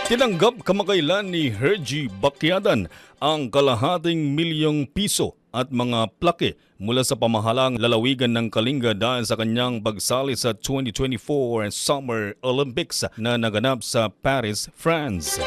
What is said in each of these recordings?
Tinanggap kamakailan ni Hergy Bacquiadan ang kalahating milyong piso at mga plake mula sa pamahalang lalawigan ng Kalinga dahil sa kanyang pagsali sa 2024 Summer Olympics na naganap sa Paris, France.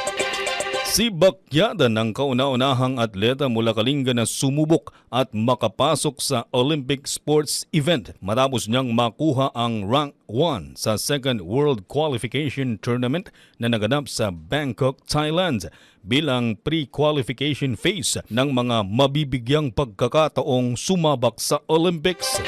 Si Bacquiadan ang kauna-unahang atleta mula Kalinga na sumubok at makapasok sa Olympic sports event matapos niyang makuha ang rank 1 sa Second World Qualification Tournament na naganap sa Bangkok, Thailand bilang pre-qualification phase ng mga mabibigyang pagkakataong sumabak sa Olympics.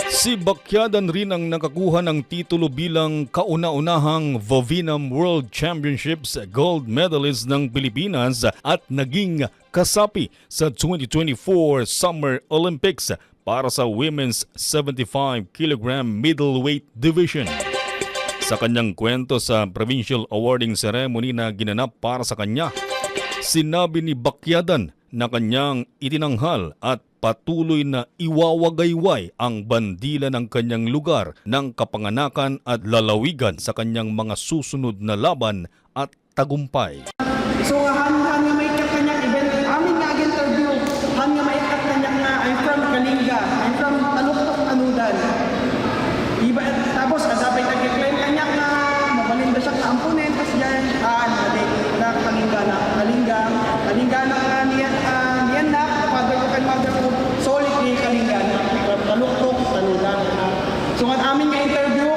Si Bacquiadan rin ang nakakuha ng titulo bilang kauna-unahang Vovinam World Championships gold medalist ng Pilipinas at naging kasapi sa 2024 Summer Olympics para sa Women's 75 kg middleweight division. Sa kanyang kwento sa provincial awarding ceremony na ginanap para sa kanya, sinabi ni Bacquiadan na kanyang itinanghal at patuloy na iwawagayway ang bandila ng kanyang lugar ng kapanganakan at lalawigan sa kanyang mga susunod na laban at tagumpay. So han nga may kanyang event, amin nga interview, han nga may kanyang nga, I'm from Kalinga, I'm from Taluktok, Anudan. Iba, tapos dapat nag-claim kanyang nga, mabalinda siya ka ampunen, tapos dyan, na Kalinga na niyan na, father ko kay mother ko, solid ni Kalinga, Taluktok, Anudan. So ang amin nga interview,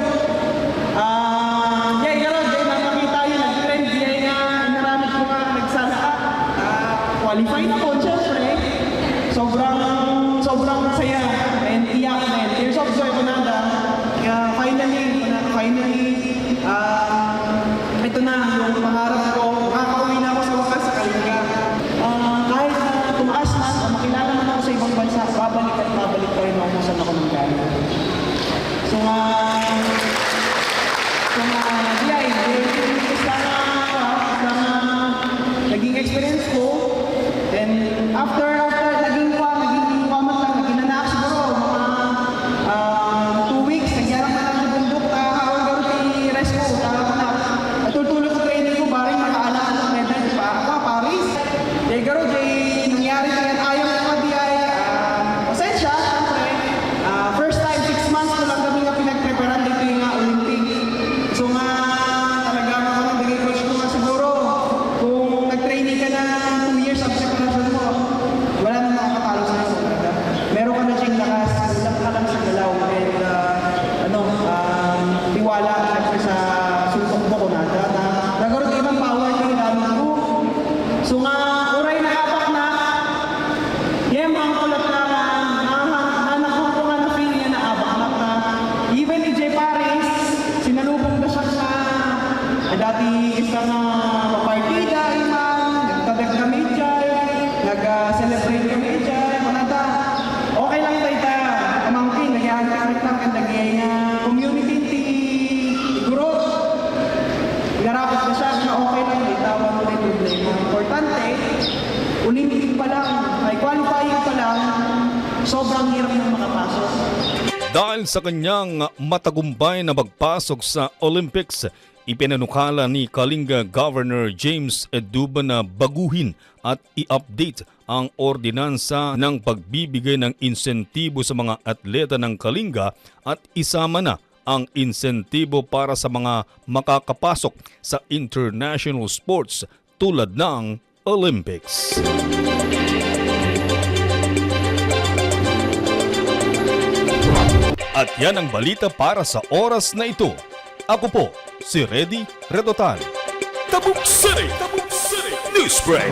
qualify na po, syempre. Sobrang saya and iyak din. Tears of joy ko na finally, ito na yung pangarap ko. Makakauwi na ako sa wakas sa Kalinga. Kahit tumaas man o makilala man ako sa ibang bansa, babalik pa rin ako kung saan ako nanggaling. So naging experience ko. And after naging kwamat lang, naging siguro mga 2 weeks, nagyarap na lang sa bundok, hawag garo kay rest ko, natutulog ko training ko, baring makaalaan ng medal, Paris. Kaya garo, nangyari na yan, ayaw ko mabiyay. Pasensya, siyempre, first time, 6 months ko lang kami nga pinagpreparan dito yung Olympic. So nga, talaga ako nang naging coach ko nga siguro, kung nag-training ka na 2 years after wala nang makakatalo sa iyo. Meron ka na siyang lakas, ulang ka lang sa galaw, and tiwala siyempre sa sutok mo ko na nagkaroon ka ibang power na ginamit ko. So nga, uray na apak na, ang kulat na nanakong ko nga na feeling niya na apak na even ni Jay Paris, sinalubong na siya sa dati isang partida, nagtadag kami dyan, nag-celebrate kami dyan, manata. Okay lang tayo pamangkin, nagyagamit lang ang lagay na community siguro. Pinarapit na siya na okay lang, di tawag mo na problema. Importante, Olympic pa lang, may qualifying pa lang, sobrang hirap na makapasok. Dahil sa kanyang matagumpay na magpasok sa Olympics, ipinanukala ni Kalinga Governor James Eduba na baguhin at i-update ang ordinansa ng pagbibigay ng insentibo sa mga atleta ng Kalinga at isama na ang insentibo para sa mga makakapasok sa international sports tulad ng Olympics. At yan ang balita para sa oras na ito. Ako po, si Reddy Redotan. Tabuk City News Break.